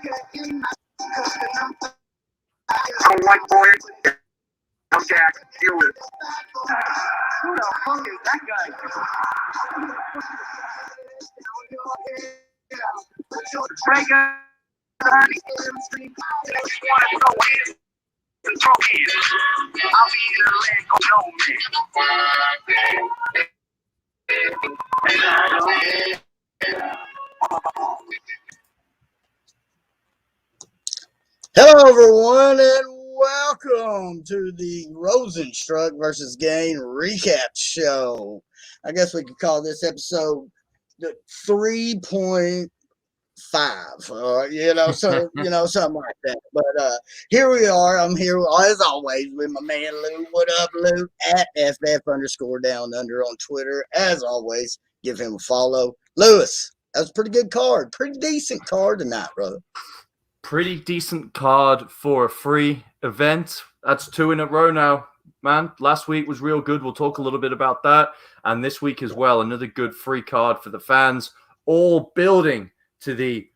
I'm one boy. I'm Jack. Deal with it. Who the fuck is that guy? Breaker. I'll be in the land of no man. Hello, everyone, and welcome to the RozenStriuk versus Gane recap show. I guess we could call this episode the 3.5, something like that. But here we are. I'm here, as always, with my man Lou. What up, Lou? At FF_down_under on Twitter. As always, give him a follow. Lewis, that was a pretty good card. Pretty decent card tonight, brother. Pretty decent card for a free event. That's 2 in a row now, man. Last week was real good. We'll talk a little bit about that. And this week as well, another good free card for the fans, all building to the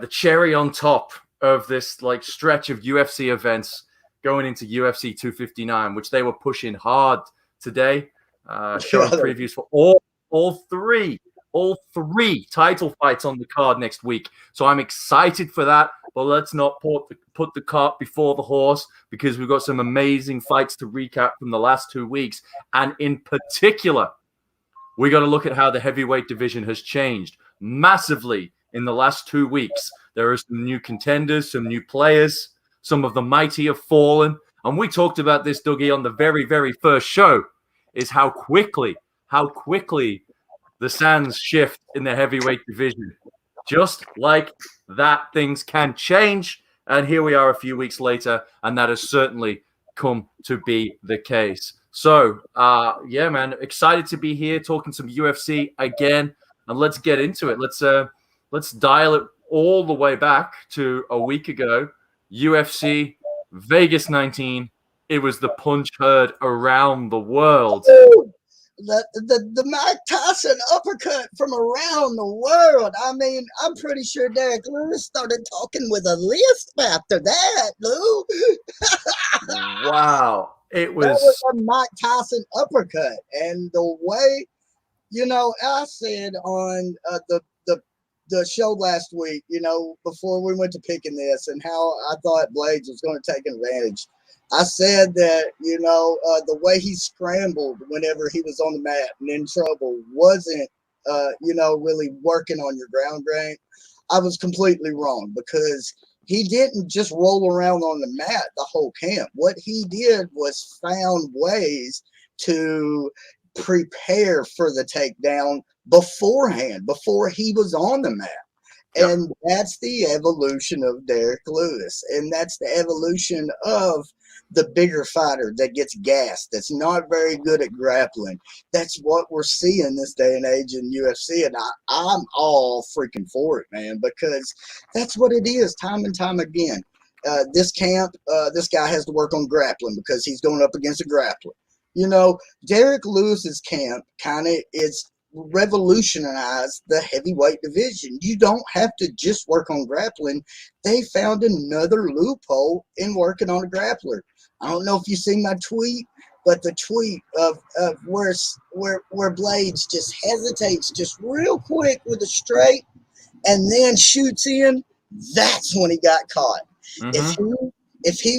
cherry on top of this stretch of UFC events going into UFC 259, which they were pushing hard today. Showing previews for all three title fights on the card next week. So I'm excited for that, but let's not put the cart before the horse, because we've got some amazing fights to recap from the last 2 weeks. And in particular, we got to look at how the heavyweight division has changed massively in the last 2 weeks. There are some new contenders, some new players, some of the mighty have fallen. And we talked about this, Dougie, on the very, very first show, is how quickly the sands shift in the heavyweight division. Just like that, things can change. And here we are a few weeks later, and that has certainly come to be the case. So, yeah, man, excited to be here talking some UFC again. And let's get into it. Let's dial it all the way back to a week ago. UFC Vegas 19. It was the punch heard around the world. The Mike Tyson uppercut from around the world. I mean, I'm pretty sure Derrick Lewis started talking with a lisp after that, Lou. Wow. That was a Mike Tyson uppercut. And the way, I said on the show last week, before we went to picking this, and how I thought Blades was going to take advantage. I said that, the way he scrambled whenever he was on the mat and in trouble wasn't, really working on your ground game. I was completely wrong, because he didn't just roll around on the mat the whole camp. What he did was found ways to prepare for the takedown beforehand, before he was on the mat. Yep. And that's the evolution of Derrick Lewis. And that's the evolution of the bigger fighter that gets gassed, that's not very good at grappling. That's what we're seeing this day and age in UFC. And I'm all freaking for it, man, because that's what it is time and time again. This camp, this guy has to work on grappling because he's going up against a grappler. Derrick Lewis's camp kind of is revolutionized the heavyweight division. You don't have to just work on grappling. They found another loophole in working on a grappler. I don't know if you see my tweet, but the tweet of where Blades just hesitates just real quick with a straight and then shoots in, that's when he got caught. Mm-hmm. If he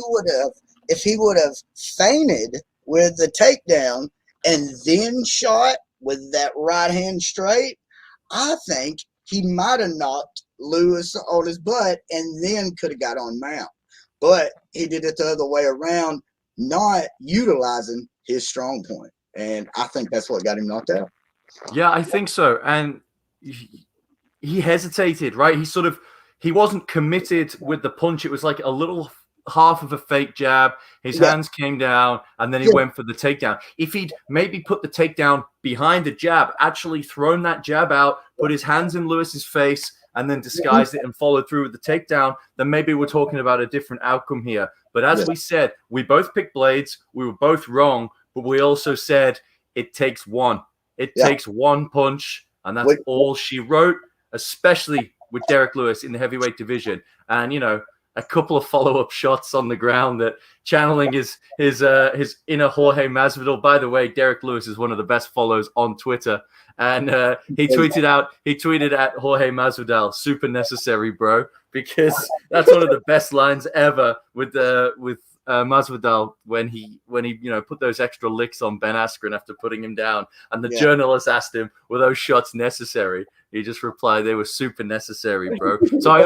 would have feinted with the takedown and then shot with that right hand straight, I think he might have knocked Lewis on his butt and then could have got on mount. But he did it the other way around, not utilizing his strong point. And I think that's what got him knocked out. Yeah, I think so. And he hesitated, right? He wasn't committed with the punch. It was like a little half of a fake jab. His hands came down, and then he went for the takedown. If he'd maybe put the takedown behind the jab, actually thrown that jab out, put his hands in Lewis's face, and then disguised it and followed through with the takedown, then maybe we're talking about a different outcome here. But as we said, we both picked Blades. We were both wrong, but we also said it takes one. It takes one punch, and that's all she wrote, especially with Derrick Lewis in the heavyweight division, and a couple of follow-up shots on the ground that channeling his inner Jorge Masvidal. By the way, Derrick Lewis is one of the best follows on Twitter, and he tweeted at Jorge Masvidal, "Super necessary, bro," because that's one of the best lines ever with Masvidal when he put those extra licks on Ben Askren after putting him down, and the journalist asked him, "Were those shots necessary?" He just replied, "They were super necessary, bro." So I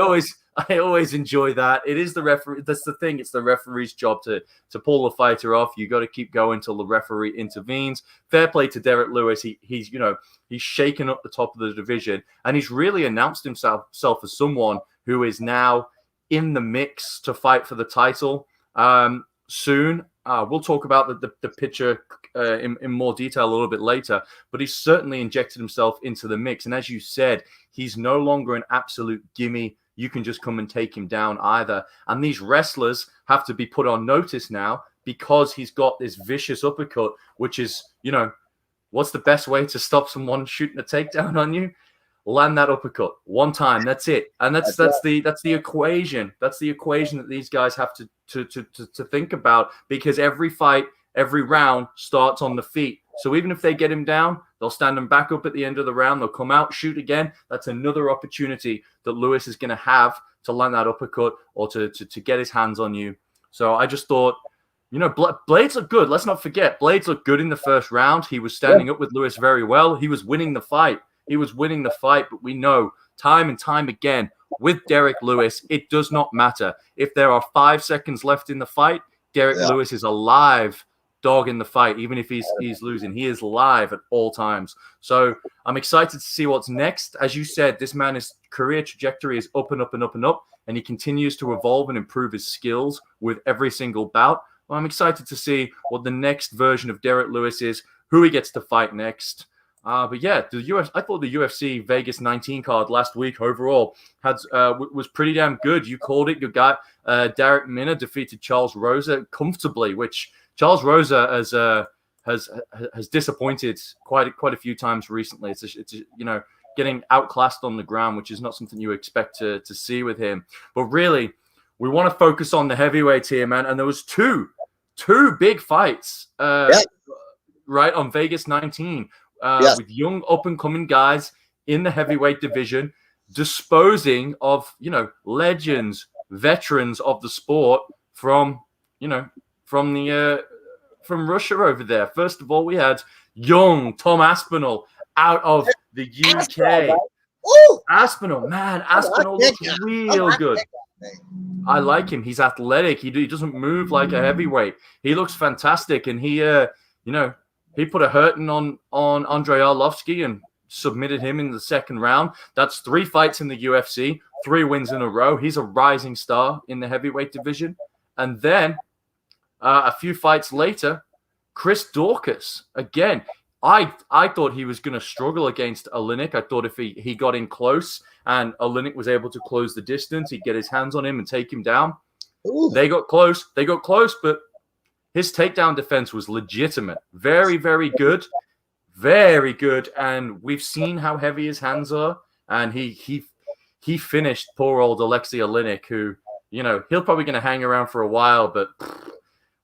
always enjoy that. It is the referee. That's the thing. It's the referee's job to pull the fighter off. You got to keep going till the referee intervenes. Fair play to Derrick Lewis. He's shaken up the top of the division, and he's really announced himself as someone who is now in the mix to fight for the title soon. We'll talk about the picture in more detail a little bit later, but he's certainly injected himself into the mix. And as you said, he's no longer an absolute gimme. You can just come and take him down either. And these wrestlers have to be put on notice now because he's got this vicious uppercut, which is, what's the best way to stop someone shooting a takedown on you? Land that uppercut one time. That's it. And that's the equation. That's the equation that these guys have to think about, because every fight, every round starts on the feet. So even if they get him down, they'll stand him back up at the end of the round. They'll come out, shoot again. That's another opportunity that Lewis is going to have to land that uppercut or to get his hands on you. So I just thought, Blades looked good. Let's not forget, Blades looked good in the first round. He was standing up with Lewis very well. He was winning the fight. But we know time and time again with Derrick Lewis, it does not matter. If there are 5 seconds left in the fight, Derrick Lewis is a live dog in the fight, even if he's losing. He is live at all times. So I'm excited to see what's next. As you said, this man's career trajectory is up and up and up and up, and he continues to evolve and improve his skills with every single bout. Well, I'm excited to see what the next version of Derrick Lewis is, who he gets to fight next. But yeah, I thought the UFC Vegas 19 card last week overall was pretty damn good. You called it. Your guy Darrick Minner defeated Charles Rosa comfortably, which Charles Rosa has disappointed quite a few times recently. It's getting outclassed on the ground, which is not something you expect to see with him. But really, we want to focus on the heavyweights here, man. And there was two big fights right on Vegas 19. With young up-and-coming guys in the heavyweight division, disposing of, legends, veterans of the sport from Russia over there. First of all, we had young Tom Aspinall out of the UK. Aspinall looks real good. I like him. He's athletic. He doesn't move like a heavyweight. He looks fantastic, and he put a hurting on Andrei Arlovsky and submitted him in the second round. That's 3 fights in the UFC, 3 wins in a row. He's a rising star in the heavyweight division. And then a few fights later, Chris Daukaus. Again, I thought he was going to struggle against Oleinik. I thought if he got in close and Oleinik was able to close the distance, he'd get his hands on him and take him down. Ooh. They got close, but his takedown defense was legitimate. Very, very good. Very good. And we've seen how heavy his hands are. And he finished poor old Alexei Oleinik, who, he'll probably going to hang around for a while. But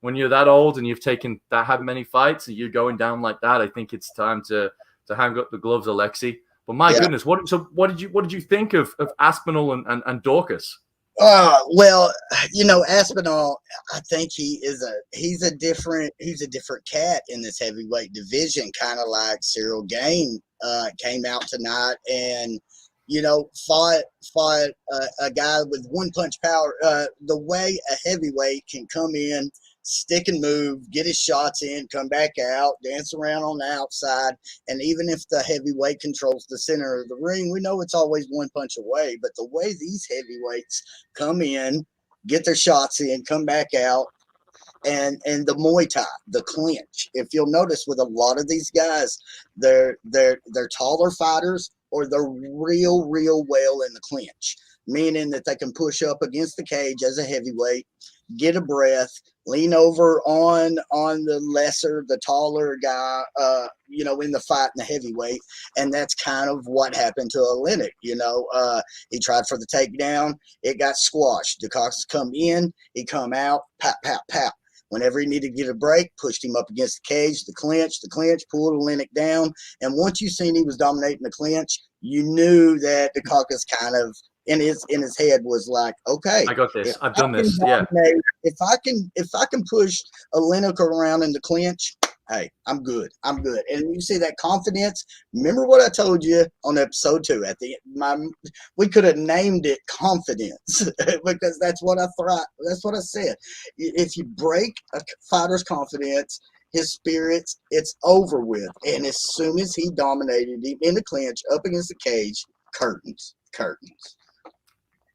when you're that old and you've had many fights and you're going down like that, I think it's time to hang up the gloves, Alexei. But my goodness, what did you think of Aspinall and Daukaus? Well, Aspinall, I think he's a different cat in this heavyweight division, kind of like Cyril Gane came out tonight and fought a guy with one punch power. The way a heavyweight can come in, stick and move, get his shots in, come back out, dance around on the outside. And even if the heavyweight controls the center of the ring, we know it's always one punch away. But the way these heavyweights come in, get their shots in, come back out, and the Muay Thai, the clinch. If you'll notice with a lot of these guys, they're taller fighters or they're real well in the clinch, meaning that they can push up against the cage as a heavyweight, get a breath, lean over on the taller guy, in the fight in the heavyweight. And that's kind of what happened to Oleinik. He tried for the takedown. It got squashed. Dukakis come in, he come out, pop, pop, pop. Whenever he needed to get a break, pushed him up against the cage, the clinch, pulled Oleinik down. And once you seen he was dominating the clinch, you knew that Dukakis kind of in his head was like, okay, I got this. I've done this. Yeah. If I can push Oleinik around in the clinch, hey, I'm good. And you see that confidence. Remember what I told you on episode 2 at the we could have named it confidence because that's what I thought. That's what I said. If you break a fighter's confidence, his spirits, it's over with. And as soon as he dominated him in the clinch up against the cage, curtains.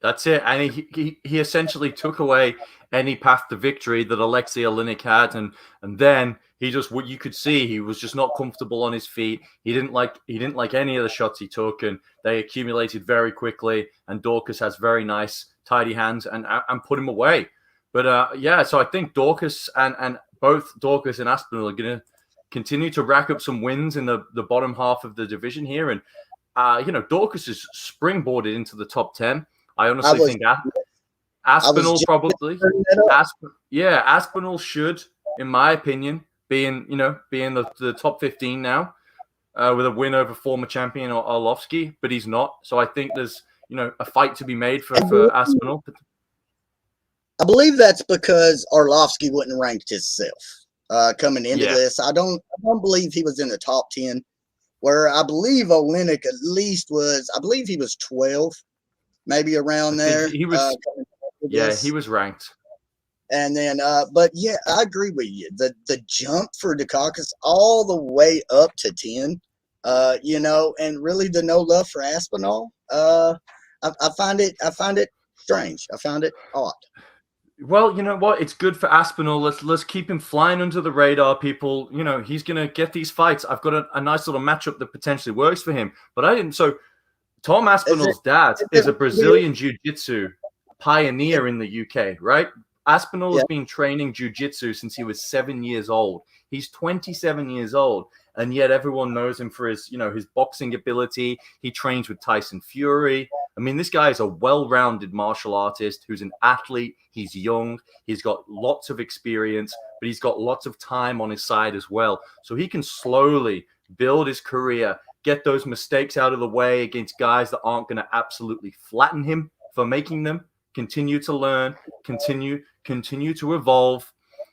That's it. And he essentially took away any path to victory that Alexei Oleinik had. And then he just, what you could see, he was just not comfortable on his feet. He didn't like any of the shots he took, and they accumulated very quickly. And Dorcas has very nice, tidy hands and put him away. But so I think Dorcas and both Dorcas and Aspinall are going to continue to rack up some wins in the bottom half of the division here. And, Dorcas is springboarded into the top 10. I honestly think Aspinall probably. Aspinall should, in my opinion, be in the top 15 now with a win over former champion Arlovsky, but he's not. So I think there's a fight to be made for Aspinall. I believe that's because Arlovsky wouldn't ranked himself coming into this. I don't believe he was in the top 10. Where I believe Oleinik at least was. I believe he was 12. Maybe around there. He was, he was ranked. And then, but yeah, I agree with you. The jump for Dukakis all the way up to 10, and really the no love for Aspinall. I find it strange. I found it odd. Well, you know what? It's good for Aspinall. Let's keep him flying under the radar, people. He's gonna get these fights. I've got a nice little matchup that potentially works for him. But I didn't. So Tom Aspinall's dad is a Brazilian jiu-jitsu pioneer in the UK, right? Aspinall has been training jiu-jitsu since he was 7 years old. He's 27 years old, and yet everyone knows him for his boxing ability. He trains with Tyson Fury. I mean, this guy is a well-rounded martial artist who's an athlete. He's young. He's got lots of experience, but he's got lots of time on his side as well. So he can slowly build his career, get those mistakes out of the way against guys that aren't going to absolutely flatten him for making them, continue to learn, continue to evolve.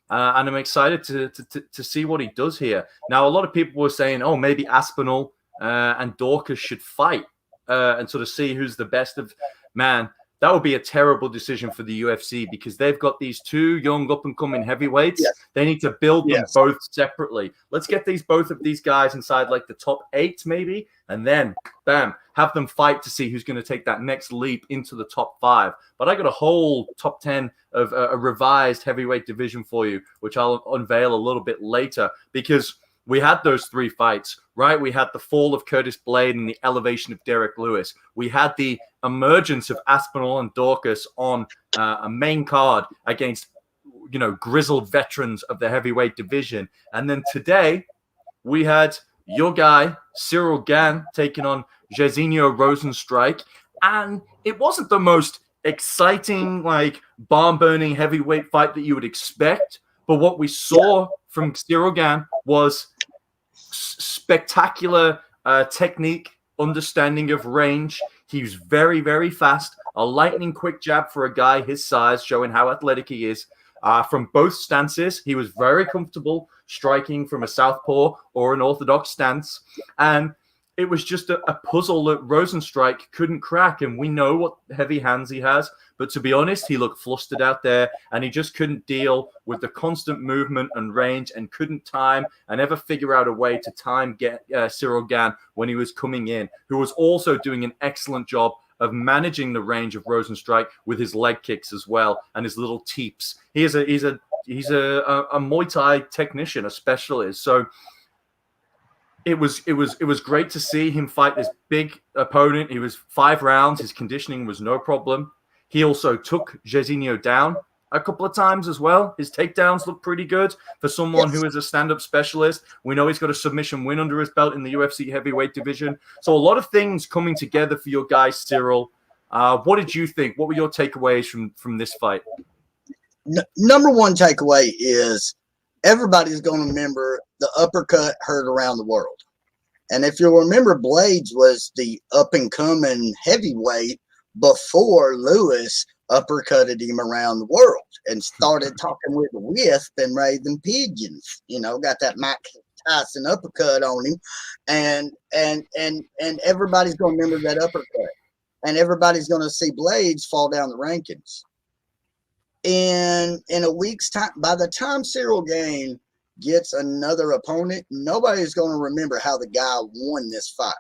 And I'm excited to see what he does here. Now, a lot of people were saying, oh, maybe Aspinall and Dorcas should fight and sort of see who's the best of. Man, that would be a terrible decision for the UFC because they've got these two young up-and-coming heavyweights. Yes. They need to build them both separately. Let's get both of these guys inside like the top 8 maybe, and then, bam, have them fight to see who's going to take that next leap into the top 5. But I got a whole top 10 of a revised heavyweight division for you, which I'll unveil a little bit later because we had those 3 fights, right? We had the fall of Curtis Blade and the elevation of Derrick Lewis. We had the emergence of Aspinall and Dorcas on a main card against, grizzled veterans of the heavyweight division. And then today we had your guy, Cyril Gane, taking on Jairzinho RozenStriuk. And it wasn't the most exciting, barn-burning heavyweight fight that you would expect. But what we saw from Cyril Gane was spectacular technique, understanding of range. He was very, very fast. A lightning quick jab for a guy his size, showing how athletic he is. From both stances, he was very comfortable striking from a southpaw or an orthodox stance. And it was just a puzzle that RozenStriuk couldn't crack. And we know what heavy hands he has. But to be honest, he looked flustered out there and he just couldn't deal with the constant movement and range and couldn't time and ever figure out a way to time Cyril Gane when he was coming in, who was also doing an excellent job of managing the range of RozenStriuk with his leg kicks as well and his little teeps. He's a Muay Thai technician, a specialist. So it was great to see him fight this big opponent. He was 5 rounds. His conditioning was no problem. He also took Jairzinho down a couple of times as well. His takedowns look pretty good for someone who is a stand-up specialist. We know he's got a submission win under his belt in the UFC heavyweight division. So a lot of things coming together for your guy, Cyril. What did you think? What were your takeaways from this fight? Number one takeaway is everybody's going to remember the uppercut heard around the world. And if you'll remember, Blades was the up-and-coming heavyweight before Lewis uppercutted him around the world and started talking with a wisp and raising pigeons. You know, got that Mike Tyson uppercut on him. And everybody's going to remember that uppercut. And everybody's going to see Blades fall down the rankings. In a week's time, by the time Cyril Gane gets another opponent, nobody's going to remember how the guy won this fight.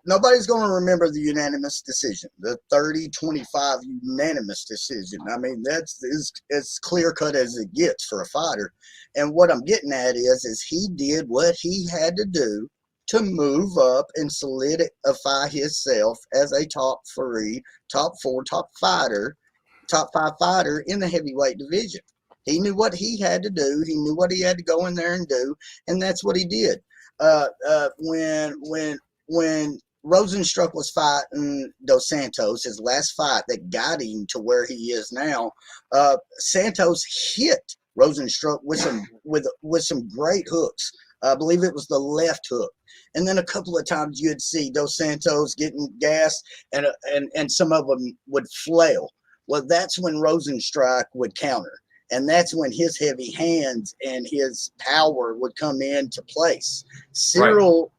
Nobody's going to remember the unanimous decision, the 30-25 unanimous decision. I mean, that's as clear-cut as it gets for a fighter. And what I'm getting at is he did what he had to do to move up and solidify himself as a top 5 fighter in the heavyweight division. He knew what he had to do. He knew what he had to go in there and do, and that's what he did. When RozenStriuk was fighting Dos Santos, his last fight that got him to where he is now, Santos hit RozenStriuk with some great hooks. I believe it was the left hook. And then a couple of times you'd see Dos Santos getting gassed, and some of them would flail. Well, that's when RozenStriuk would counter. And that's when his heavy hands and his power would come into place. Cyril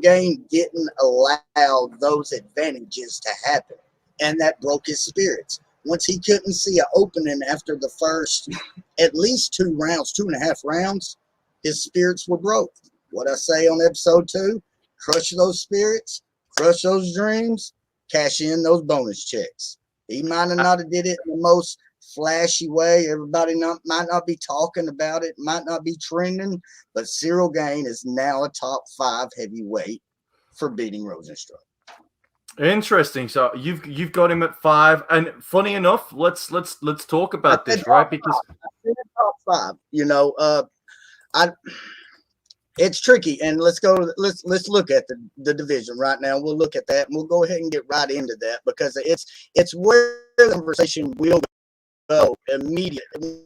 Gane didn't allow those advantages to happen. And that broke his spirits. Once he couldn't see an opening after the first at least 2.5 rounds, his spirits were broke. What I say on episode 2, crush those spirits, crush those dreams, cash in those bonus checks. He might have not have did it in the most flashy way. Everybody might not be talking about it, might not be trending, but Cyril Gane is now a top 5 heavyweight for beating RozenStriuk. Interesting. So you've got him at 5, and funny enough, let's talk about this, right? Because I said top 5. You know, it's tricky, and let's look at the division right now. We'll look at that, and we'll go ahead and get right into that because it's where the conversation will go immediately.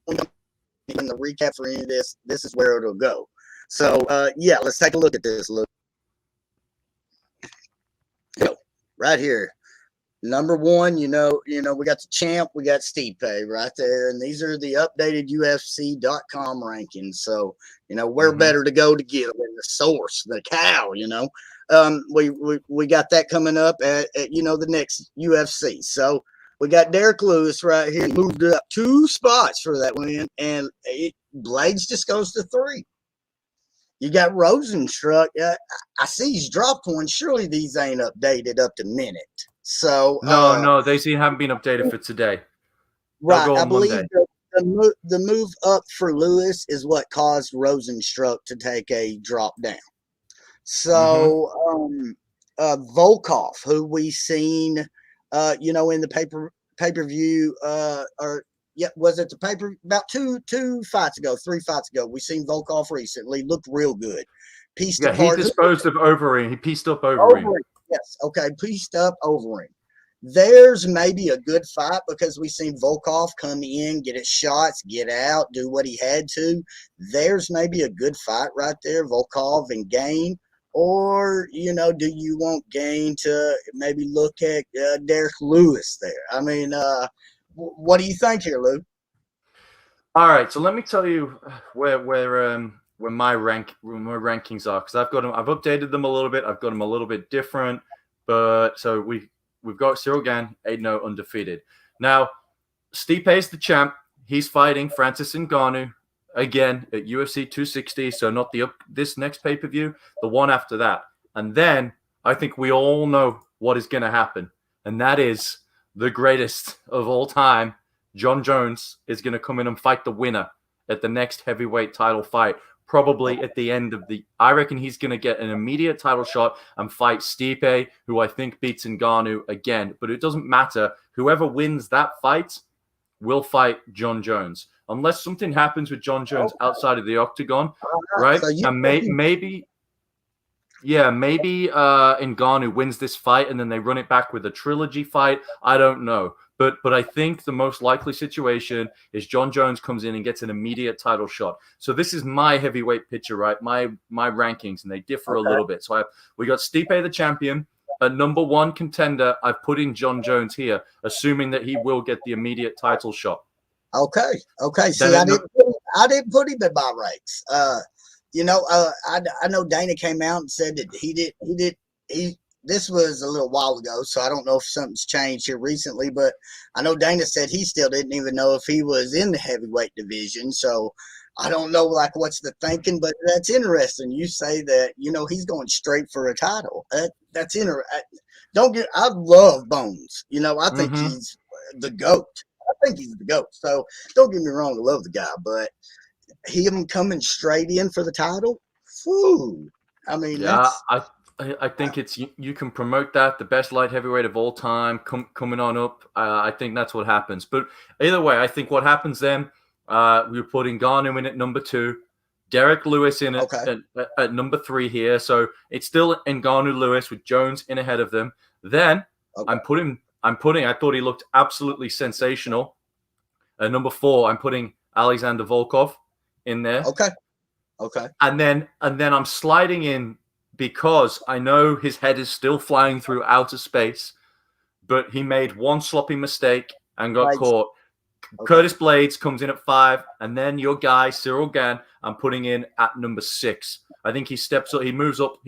In the recap for any of this is where it'll go. So yeah, let's take a look at this. Look, right here. Number 1, you know, we got the champ, we got Stipe right there, and these are the updated UFC.com rankings. So, you know, where better to go to get them than the source, the cow, you know. We got that coming up at you know, the next UFC. So we got Derrick Lewis right here. He moved up 2 spots for that win, and Blades just goes to 3. You got RozenStriuk. I see he's dropped one. Surely these ain't updated up to minute. So no, they haven't been updated for today. Right, I believe the move up for Lewis is what caused RozenStriuk to take a drop down. So Volkov, who we seen, you know, in the pay-per-view, was it the paper about 2 fights ago, 3 fights ago? We seen Volkov recently, looked real good. Pieced apart. He disposed of Overeem. He pieced up Overeem. Yes, okay, pieced up Overeem. There's maybe a good fight because we seen Volkov come in, get his shots, get out, do what he had to. There's maybe a good fight right there, Volkov and Gane. Or, you know, do you want Gane to maybe look at Derrick Lewis there? I mean, what do you think here, Lou? All right, so let me tell you where my rankings are, because I've updated them a little bit. I've got them a little bit different, but so we've got Cyril Gane 8-0 undefeated. Now, Stipe's the champ. He's fighting Francis Ngannou again at UFC 260. So not this next pay-per-view, the one after that. And then I think we all know what is going to happen, and that is the greatest of all time, John Jones, is going to come in and fight the winner at the next heavyweight title fight. Probably at the end of I reckon he's going to get an immediate title shot and fight Stipe, who I think beats Ngannou again. But it doesn't matter. Whoever wins that fight will fight John Jones. Unless something happens with John Jones outside of the octagon, All right? So And maybe Ngannou wins this fight and then they run it back with a trilogy fight. I don't know. But I think the most likely situation is John Jones comes in and gets an immediate title shot. So this is my heavyweight picture, right? My rankings, and they differ a little bit. So we got Stipe the champion, a number one contender. I've put in John Jones here, assuming that he will get the immediate title shot. Okay. See, Then I didn't put him in my ranks. I know Dana came out and said that this was a little while ago, so I don't know if something's changed here recently, but I know Dana said he still didn't even know if he was in the heavyweight division. So I don't know, like, what's the thinking, but that's interesting. You say that, he's going straight for a title. That's interesting. I love Bones. I think he's the GOAT. So don't get me wrong, I love the guy, but him coming straight in for the title, whew, I mean, I think it's you can promote that, the best light heavyweight of all time coming on up. I think that's what happens. But either way, I think what happens then, we're putting Gane in at number 2, Derrick Lewis in at number 3 here. So it's still Ngannou Lewis with Jones in ahead of them. Then I thought he looked absolutely sensational. At number 4, I'm putting Alexander Volkov in there. Okay. And then I'm sliding in, because I know his head is still flying through outer space, but he made one sloppy mistake and got caught. Curtis Blades comes in at 5, and then your guy Cyril Gane I'm putting in at number 6. I think he steps up. He moves up.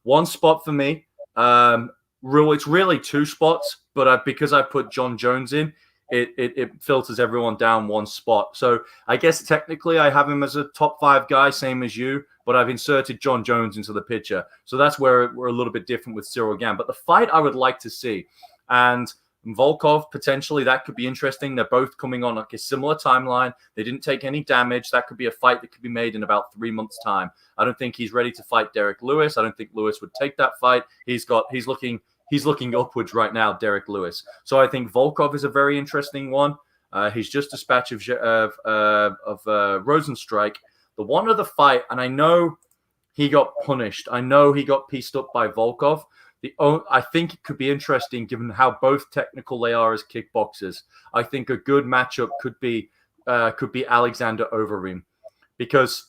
One spot for me. It's really 2 spots, but because I put John Jones in, it filters everyone down 1 spot. So I guess technically I have him as a top 5 guy, same as you, but I've inserted John Jones into the picture. So that's where we're a little bit different with Cyril Gane. But the fight I would like to see, and Volkov, potentially, that could be interesting. They're both coming on like a similar timeline. They didn't take any damage. That could be a fight that could be made in about 3 months' time. I don't think he's ready to fight Derrick Lewis. I don't think Lewis would take that fight. He's looking upwards right now, Derrick Lewis. So I think Volkov is a very interesting one. He's just a dispatch of RozenStriuk. The one other fight, and I know he got punished. I know he got pieced up by Volkov. I think it could be interesting given how both technical they are as kickboxers. I think a good matchup could be Alexander Overeem, because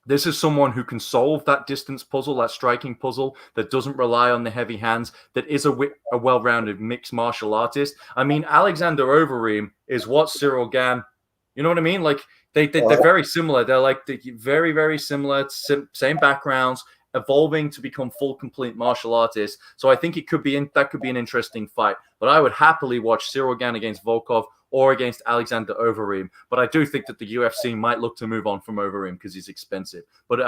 this is someone who can solve that distance puzzle, that striking puzzle, that doesn't rely on the heavy hands, that is a well-rounded mixed martial artist. I mean, Alexander Overeem is what Cyril Gane, you know what I mean? Like, they're very similar. They're very, very similar, same backgrounds, evolving to become full, complete martial artists. So I think that could be an interesting fight. But I would happily watch Cyril Gane against Volkov or against Alexander Overeem. But I do think that the UFC might look to move on from Overeem because he's expensive. But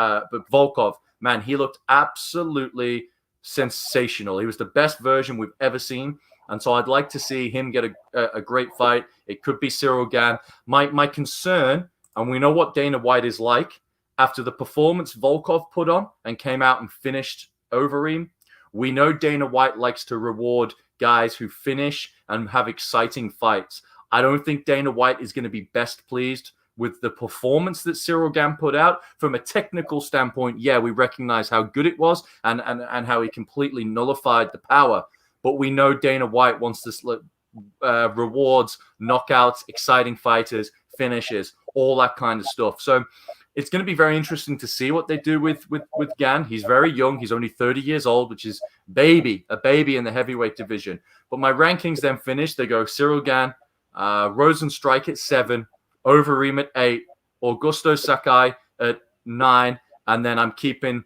Volkov, man, he looked absolutely sensational. He was the best version we've ever seen. And so I'd like to see him get a great fight. It could be Cyril Gane. My concern, and we know what Dana White is like, after the performance Volkov put on and came out and finished Overeem, we know Dana White likes to reward guys who finish and have exciting fights. I don't think Dana White is going to be best pleased with the performance that Cyril Gane put out. From a technical standpoint, yeah, we recognize how good it was and how he completely nullified the power. But we know Dana White wants this rewards, knockouts, exciting fighters, finishes, all that kind of stuff. So it's going to be very interesting to see what they do with Gane. He's very young. He's only 30 years old, which is a baby in the heavyweight division. But my rankings then finish. They go Cyril Gane, RozenStriuk at 7, Overeem at 8, Augusto Sakai at 9, and then I'm keeping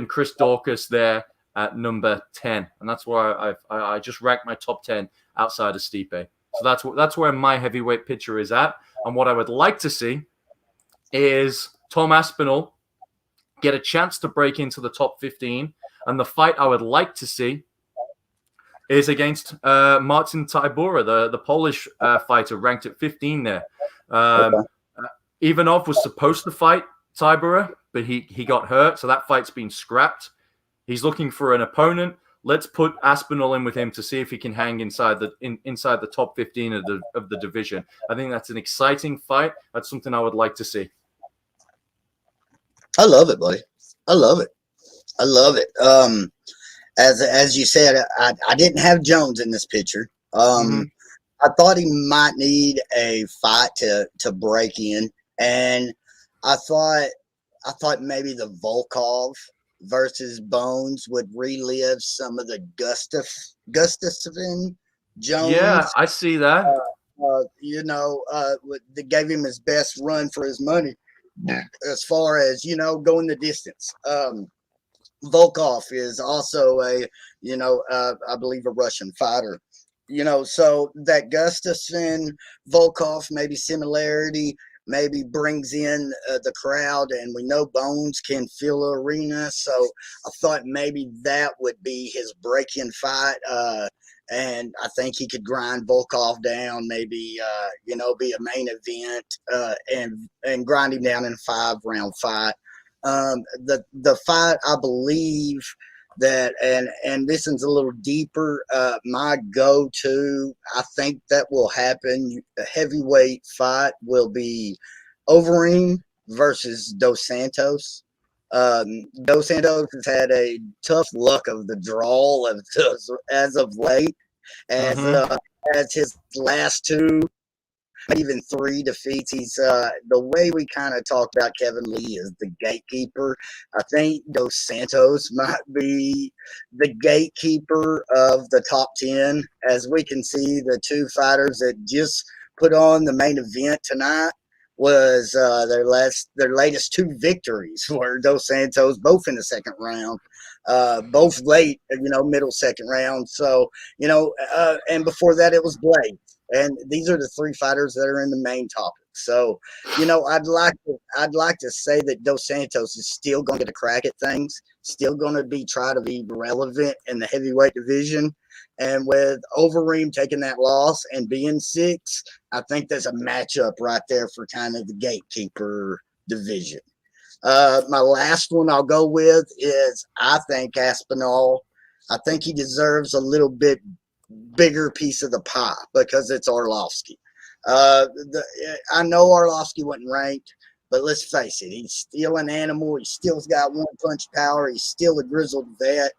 Chris Daukaus there at number 10. And that's where I just ranked my top 10 outside of Stipe. So that's where my heavyweight picture is at. And what I would like to see is Tom Aspinall get a chance to break into the top 15. And the fight I would like to see is against Marcin Tybura, the Polish fighter, ranked at 15 there. Ivanov was supposed to fight Tybura, but he got hurt, so that fight's been scrapped. He's looking for an opponent. let's put Aspinall in with him to see if he can hang inside the top 15 of the division. I think that's an exciting fight. That's something I would like to see. I love it, buddy. I love it. I love it. As you said, I didn't have Jones in this picture. I thought he might need a fight to break in, and I thought maybe the Volkov versus Bones would relive some of the Gustafsson Jones. Yeah, I see that. That gave him his best run for his money, as far as going the distance. Volkov is also I believe a Russian fighter. So that Gustafsson Volkov maybe similarity maybe brings in the crowd, and we know Bones can fill the arena. So I thought maybe that would be his break-in fight. And I think he could grind Volkov down, maybe, be a main event and grind him down in a 5-round fight. The fight, I believe that, and this one's a little deeper, my go-to, I think that will happen, the heavyweight fight will be Overeem versus Dos Santos. Dos Santos has had a tough luck of the draw as of late, as his last 2, even 3 defeats. He's the way we kind of talked about Kevin Lee is the gatekeeper. I think Dos Santos might be the gatekeeper of the top 10. As we can see, the 2 fighters that just put on the main event tonight was their latest 2 victories were Dos Santos, both in the second round, both late, middle second round. So, and before that it was Blade. And these are the 3 fighters that are in the main topic. So, I'd like to say that Dos Santos is still going to get a crack at things, still going to try to be relevant in the heavyweight division. And with Overeem taking that loss and being 6, I think there's a matchup right there for kind of the gatekeeper division. My last one I'll go with is I think Aspinall. I think he deserves a little bit bigger piece of the pie because it's Arlovsky. I know Arlovsky wasn't ranked, but let's face it, he's still an animal. He still's got 1-punch power. He's still a grizzled vet.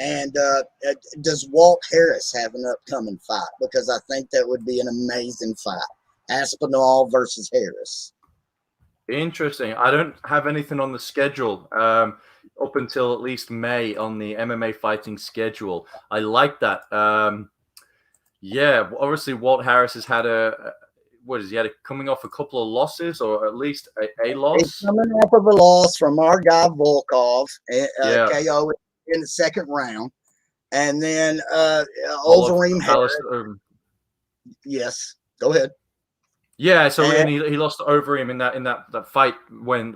And does Walt Harris have an upcoming fight? Because I think that would be an amazing fight. Aspinall versus Harris. Interesting. I don't have anything on the schedule up until at least May on the MMA fighting schedule. I like that. Obviously Walt Harris has had coming off a couple of losses, or at least a loss. He's coming off of a loss from our guy Volkov, KO in the second round, and then Overeem Harris. Yes, go ahead. Yeah, so and he lost to Overeem in that fight when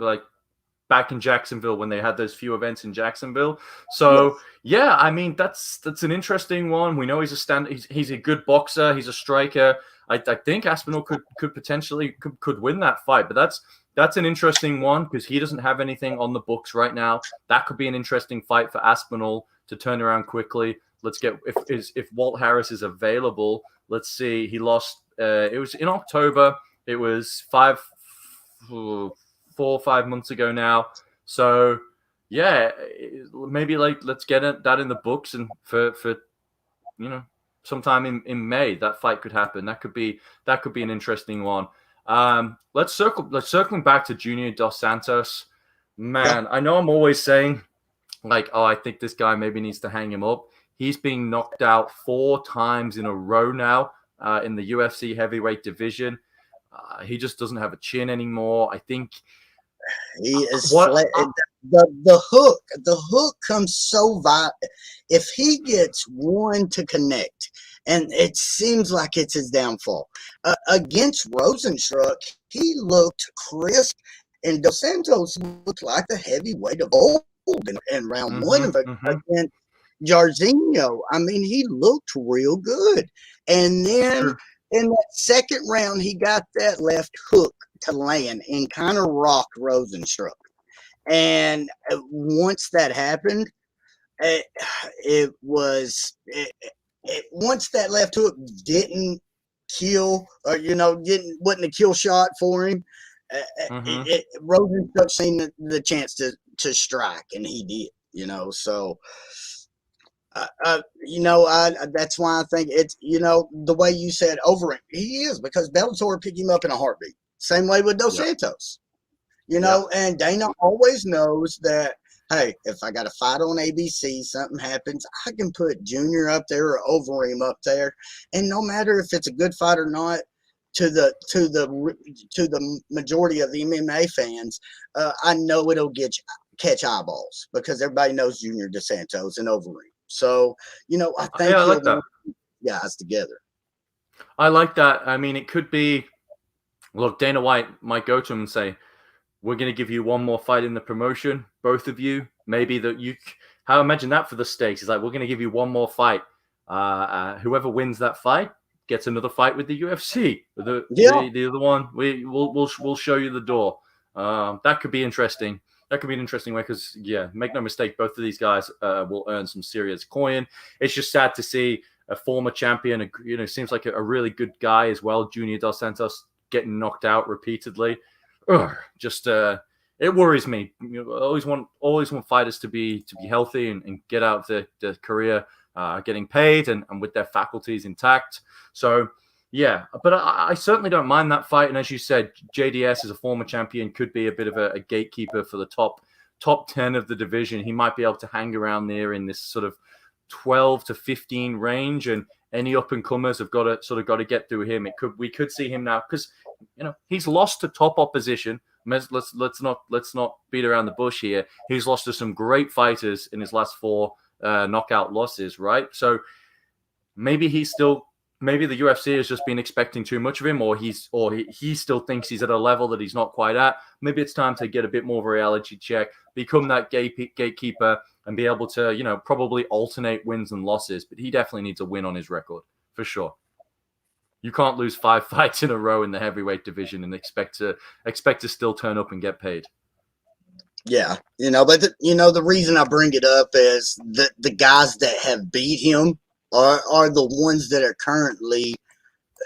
back in Jacksonville when they had those few events in Jacksonville. So I mean that's an interesting one. We know he's he's a good boxer. He's a striker. I think Aspinall could potentially could win that fight, but that's an interesting one because he doesn't have anything on the books right now. That could be an interesting fight for Aspinall to turn around quickly. Let's get if Walt Harris is available. Let's see. He lost. It was in October. It was 4 or 5 months ago now. So maybe let's get that in the books, and for sometime in May that fight could happen. That could be an interesting one. Let's circling back to Junior Dos Santos. Man, I know I'm always saying I think this guy maybe needs to hang him up. He's being knocked out 4 times in a row now in the UFC heavyweight division. He just doesn't have a chin anymore. I think he is the hook comes so violent. If he gets one to connect, and it seems like it's his downfall. Against RozenStriuk, he looked crisp, and Dos Santos looked like the heavyweight of old in round 1 against Jairzinho. I mean, he looked real good. And then in that second round, he got that left hook to land and kind of rocked RozenStriuk. And once that happened, it was once that left hook didn't kill, or wasn't a kill shot for him. RozenStriuk seen the chance to strike, and he did. So. That's why I think it's, the way you said Overeem, he is, because Bellator picked him up in a heartbeat. Same way with Dos Santos, and Dana always knows that, hey, if I got a fight on ABC, something happens, I can put Junior up there or Overeem up there. And no matter if it's a good fight or not, to the majority of the MMA fans, I know it'll catch eyeballs, because everybody knows Junior Dos Santos and Overeem. So, I think I like that. Guys together. I like that. I mean, it could be, look, Dana White might go to him and say, we're going to give you one more fight in the promotion, both of you. Maybe how imagine that for the stakes. It's like, we're going to give you one more fight. Whoever wins that fight gets another fight with the UFC. The other one, we'll show you the door. That could be interesting. That could be an interesting way, because, make no mistake, both of these guys will earn some serious coin. It's just sad to see a former champion, seems like a really good guy as well, Junior Dos Santos, getting knocked out repeatedly. It worries me. Always want fighters to be healthy and get out of their career getting paid and with their faculties intact. So, but I certainly don't mind that fight. And as you said, JDS as a former champion could be a bit of a gatekeeper for the top 10 of the division. He might be able to hang around there in this sort of 12 to 15 range, and any up and comers have got to get through him. We could see him now, because he's lost to top opposition. Let's not beat around the bush here. He's lost to some great fighters in his last 4 knockout losses, right? So maybe the UFC has just been expecting too much of him, or he still thinks he's at a level that he's not quite at. Maybe it's time to get a bit more of a reality check, become that gatekeeper, and be able to, probably alternate wins and losses. But he definitely needs a win on his record, for sure. You can't lose 5 fights in a row in the heavyweight division and expect to still turn up and get paid. Yeah, but the reason I bring it up is the guys that have beat him are the ones that are currently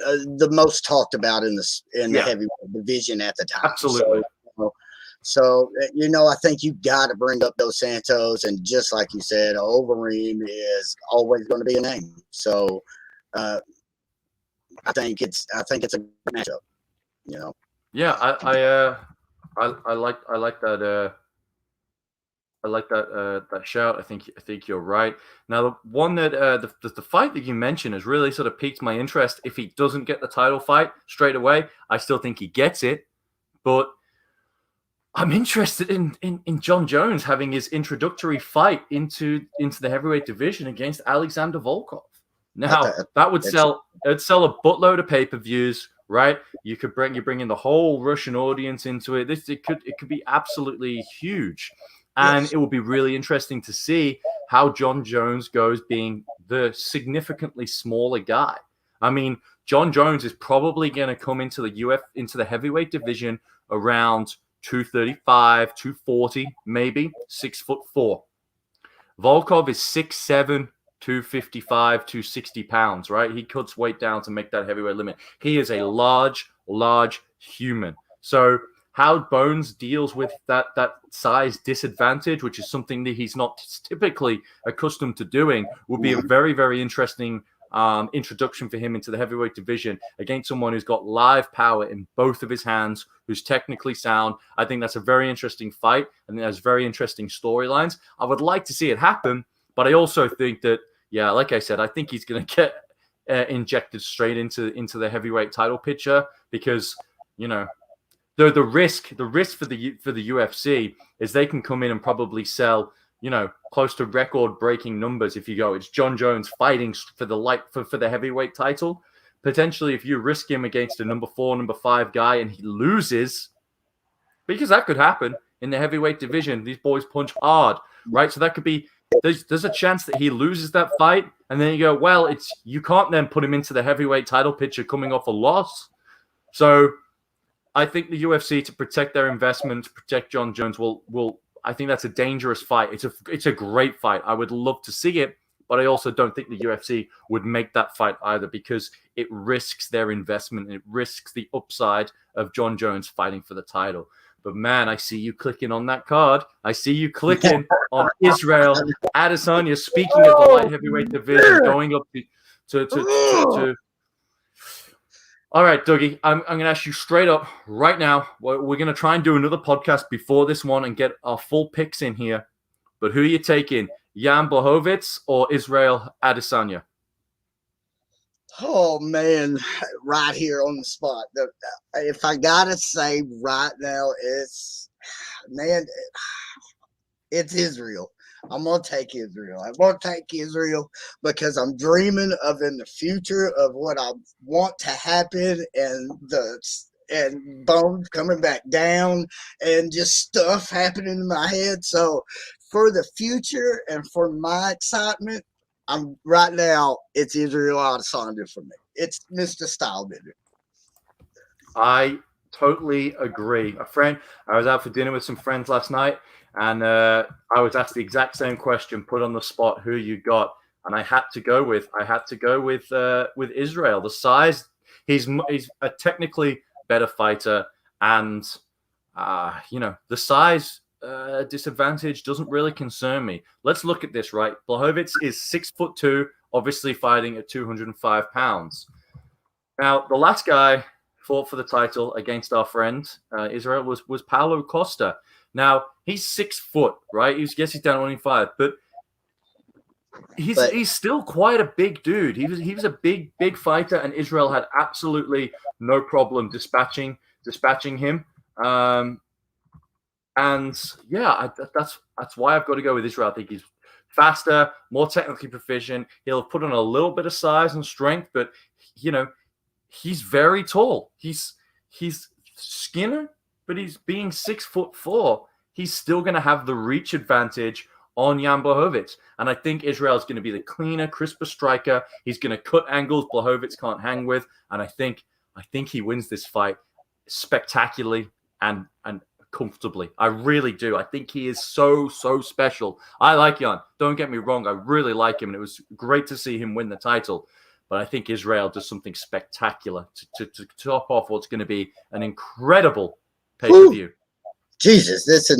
the most talked about in the heavyweight division at the time. Absolutely. So I think you got to bring up Dos Santos, and just like you said, Overeem is always going to be a name. So I think it's a good matchup. Yeah, I like that. I like that shout. I think you're right. Now, the one that the fight that you mentioned has really sort of piqued my interest. If he doesn't get the title fight straight away, I still think he gets it. But I'm interested in John Jones having his introductory fight into the heavyweight division against Alexander Volkov. Now, that would sell a buttload of pay-per-views, right? You bring in the whole Russian audience into it. It could be absolutely huge. And it will be really interesting to see how John Jones goes, being the significantly smaller guy. I mean, John Jones is probably going to come into the heavyweight division around 235, 240, maybe 6'4". Volkov is 6'7", 255, 260 pounds, right? He cuts weight down to make that heavyweight limit. He is a large human. So how Bones deals with that size disadvantage, which is something that he's not typically accustomed to doing, would be a very, very interesting introduction for him into the heavyweight division against someone who's got live power in both of his hands, who's technically sound. I think that's a very interesting fight, and there's very interesting storylines. I would like to see it happen, but I also think that, like I said, I think he's going to get injected straight into the heavyweight title picture, because the risk for the UFC is they can come in and probably sell, close to record-breaking numbers. If you go, it's John Jones fighting for the heavyweight title. Potentially, if you risk him against a number 4, number 5 guy and he loses, because that could happen in the heavyweight division. These boys punch hard, right? So that could be, there's a chance that he loses that fight, and then you go, well, you can't then put him into the heavyweight title picture coming off a loss. So I think the UFC, to protect their investment, to protect John Jones, will I think that's a dangerous fight. It's a great fight. I would love to see it, but I also don't think the UFC would make that fight either because it risks their investment and it risks the upside of John Jones fighting for the title. But man, I see you clicking on that card. I see you clicking on Israel Adesanya. Speaking of the light heavyweight division, going up to All right, Dougie, I'm going to ask you straight up right now. We're going to try and do another podcast before this one and get our full picks in here. But who are you taking, Jan Blachowicz or Israel Adesanya? Oh, man, right here on the spot. If I got to say right now, it's Israel. I'm going to take Israel. I'm going to take Israel because I'm dreaming of in the future of what I want to happen and bones coming back down and just stuff happening in my head. So for the future and for my excitement, right now, it's Israel Adesanya for me. It's Mr. Stylebender. I totally agree. I was out for dinner with some friends last night, and I was asked the exact same question, put on the spot, who you got, and I had to go with Israel. The size, he's a technically better fighter, and the size disadvantage doesn't really concern me. Let's look at this, right? Blachowicz is 6'2", obviously fighting at 205 pounds. Now, the last guy fought for the title against our friend Israel was Paulo Costa. Now, he's 6 foot, right? He's down to 105, but he's still quite a big dude. He was a big fighter, and Israel had absolutely no problem dispatching him. And yeah, that's why I've got to go with Israel. I think he's faster, more technically proficient. He'll put on a little bit of size and strength, but he's very tall. He's skinner, but he's being 6'4". He's still going to have the reach advantage on Jan Blachowicz. And I think Israel's going to be the cleaner, crisper striker. He's going to cut angles Blachowicz can't hang with. And I think he wins this fight spectacularly and comfortably. I really do. I think he is so special. I like Jan. Don't get me wrong. I really like him. And it was great to see him win the title. But I think Israel does something spectacular to top off what's going to be an incredible pay-per-view. Jesus, this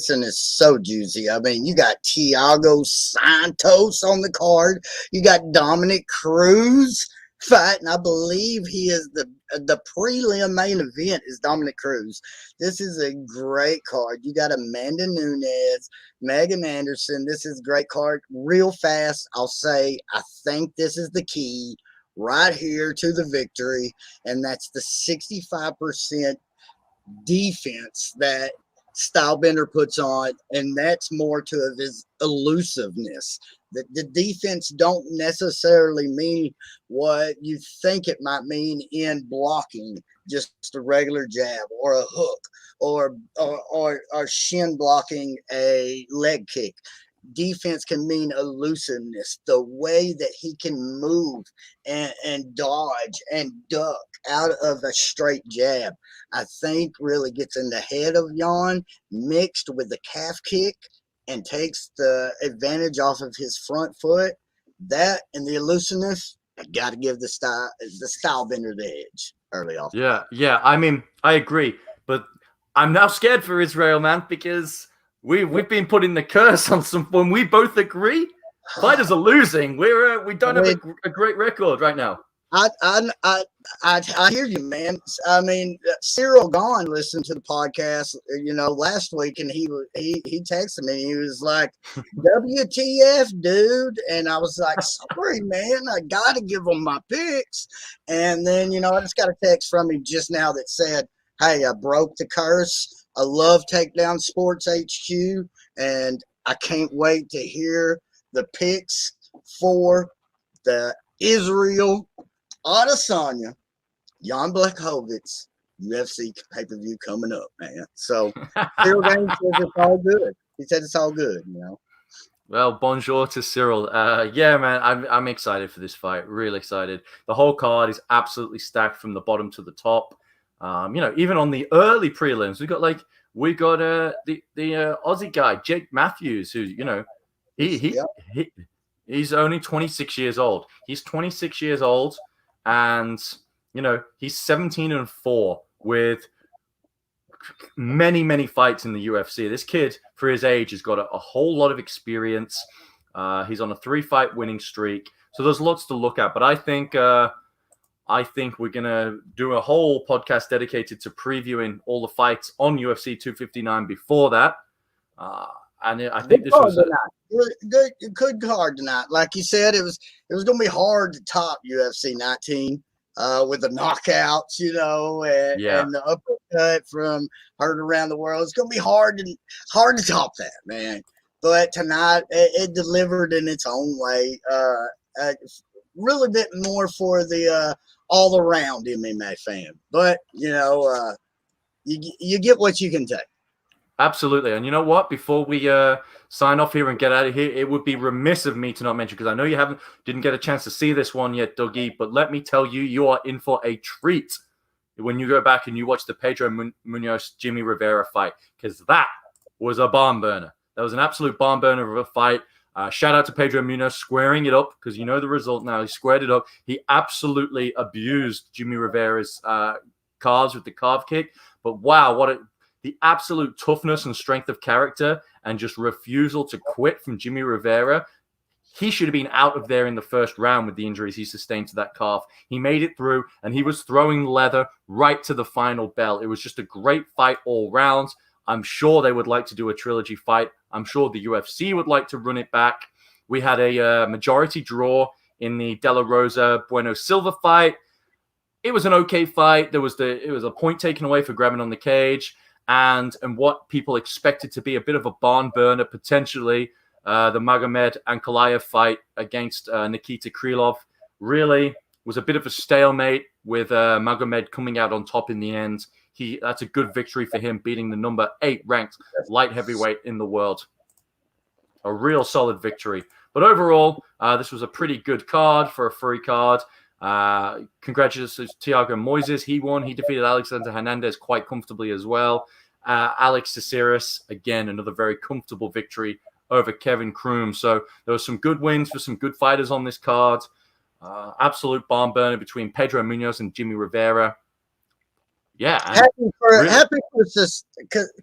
one is so juicy. I mean, you got Thiago Santos on the card. You got Dominic Cruz fighting. I believe he is the prelim main event is Dominic Cruz. This is a great card. You got Amanda Nunes, Megan Anderson. This is a great card. Real fast, I'll say, I think this is the key right here to the victory, and that's the 65% defense that Stylebender puts on, and that's more to his elusiveness. The defense don't necessarily mean what you think it might mean in blocking, just a regular jab or a hook or shin blocking a leg kick. Defense can mean elusiveness, the way that he can move and dodge and duck out of a straight jab. I think really gets in the head of Jan, mixed with the calf kick, and takes the advantage off of his front foot. That and the elusiveness, I got to give the Stylebender the edge early off. Yeah. I mean, I agree, but I'm now scared for Israel, man, because we've been putting the curse on some. When we both agree, fighters are losing. We don't have a great record right now. I hear you, man. I mean, Cyril Gane listened to the podcast, last week, and he texted me. He was like, "WTF, dude?" And I was like, "Sorry, man. I got to give him my picks." And then, I just got a text from him just now that said, "Hey, I broke the curse. I love Takedown Sports HQ, and I can't wait to hear the picks for the Israel Adesanya, Jan Blachowicz, UFC pay-per-view coming up, man." So, Cyril Gane says it's all good. He said it's all good, Well, bonjour to Cyril. Yeah, man, I'm excited for this fight. Really excited. The whole card is absolutely stacked from the bottom to the top. Even on the early prelims, we got we got the Aussie guy, Jake Matthews, who, he's only 26 years old. He's 26 years old, and he's 17-4 with many fights in the UFC. This kid, for his age, has got a whole lot of experience. He's on a 3-fight winning streak, so there's lots to look at. But I think we're gonna do a whole podcast dedicated to previewing all the fights on UFC 259 before that. And I think this was a good card tonight. Like you said, it was going to be hard to top UFC 19 with the knockouts, and the uppercut from Heard Around the World. It's going to be hard to top that, man. But tonight, it delivered in its own way. Really bit more for the all around MMA fan, but you get what you can take. Absolutely. And you know what? Before we sign off here and get out of here, it would be remiss of me to not mention, because I know you didn't get a chance to see this one yet, Dougie, but let me tell you, you are in for a treat when you go back and you watch the Pedro Munoz Jimmy Rivera fight, because that was a barn burner. That was an absolute barn burner of a fight. Shout out to Pedro Munoz squaring it up, because you know the result now. He squared it up. He absolutely abused Jimmy Rivera's calves with the calf kick. But wow, the absolute toughness and strength of character and just refusal to quit from Jimmy Rivera. He should have been out of there in the first round with the injuries he sustained to that calf. He made it through, and he was throwing leather right to the final bell. It was just a great fight all round. I'm sure they would like to do a trilogy fight. I'm sure the UFC would like to run it back. We had a majority draw in the De La Rosa Bueno Silva fight. It was an okay fight. It was a point taken away for grabbing on the cage. And what people expected to be a bit of a barn burner, potentially, the Magomed Ankalaev fight against Nikita Krylov, really was a bit of a stalemate with Magomed coming out on top in the end. That's a good victory for him, beating the number 8 ranked light heavyweight in the world. A real solid victory. But overall, this was a pretty good card for a free card. Congratulations to Thiago Moises. He won. He defeated Alexander Hernandez quite comfortably as well. Alex Caceres, again, another very comfortable victory over Kevin Kroom. So there were some good wins for some good fighters on this card. Absolute barn burner between Pedro Munoz and Jimmy Rivera. Yeah. Happy for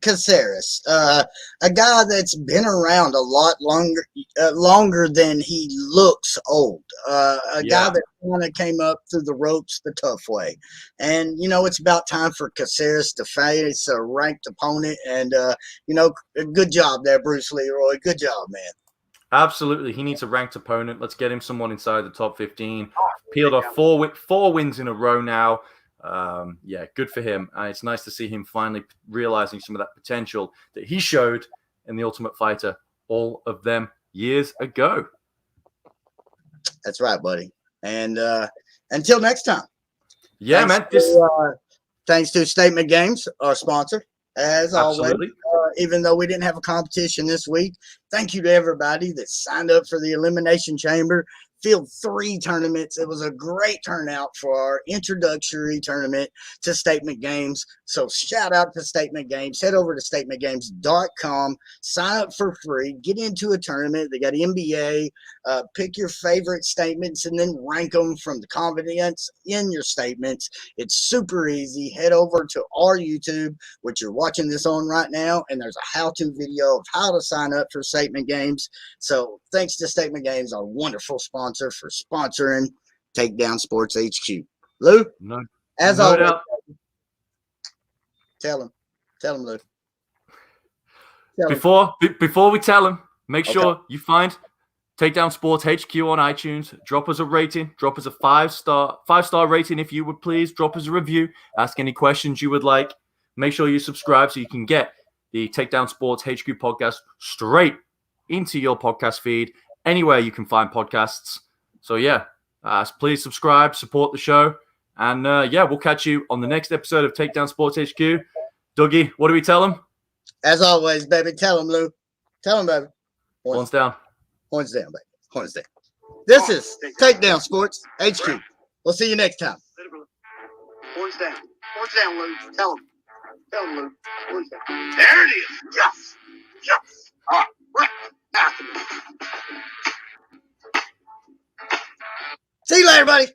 Caceres, a guy that's been around a lot longer than he looks old. Guy that kind of came up through the ropes the tough way. And, it's about time for Caceres to face a ranked opponent. And, good job there, Bruce Leroy. Good job, man. Absolutely. He needs a ranked opponent. Let's get him someone inside the top 15. Peeled off four wins in a row now. Good for him. It's nice to see him finally realizing some of that potential that he showed in The Ultimate Fighter all of them years ago. That's right, buddy. And until next time. Yeah, Thanks to Statement Games, our sponsor, as Absolutely. always. Even though we didn't have a competition this week, thank you to everybody that signed up for the Elimination Chamber. Field 3 tournaments. It was a great turnout for our introductory tournament to Statement Games. So shout out to Statement Games. Head over to statementgames.com. Sign up for free. Get into a tournament. They got NBA. Pick your favorite statements and then rank them from the confidence in your statements. It's super easy. Head over to our YouTube, which you're watching this on right now, and there's a how-to video of how to sign up for Statement Games. So thanks to Statement Games, our wonderful sponsor, for sponsoring Takedown Sports HQ. Lou, as always, tell him, Lou. Before we tell him, make sure you find Takedown Sports HQ on iTunes. Drop us a rating. Drop us a 5-star rating if you would please. Drop us a review. Ask any questions you would like. Make sure you subscribe so you can get the Takedown Sports HQ podcast straight into your podcast feed anywhere you can find podcasts. So please subscribe, support the show, and we'll catch you on the next episode of Takedown Sports HQ. Dougie, what do we tell them? As always, baby, tell them, Lou. Tell them, baby. Horns down. Horns down, baby. Horns down. This is Takedown Sports HQ. We'll see you next time. Horns down. Horns down, Lou. Tell them. Tell him, Luke. What is that? There it is. Yes. Yes. All right. Right. After me. See you later, buddy.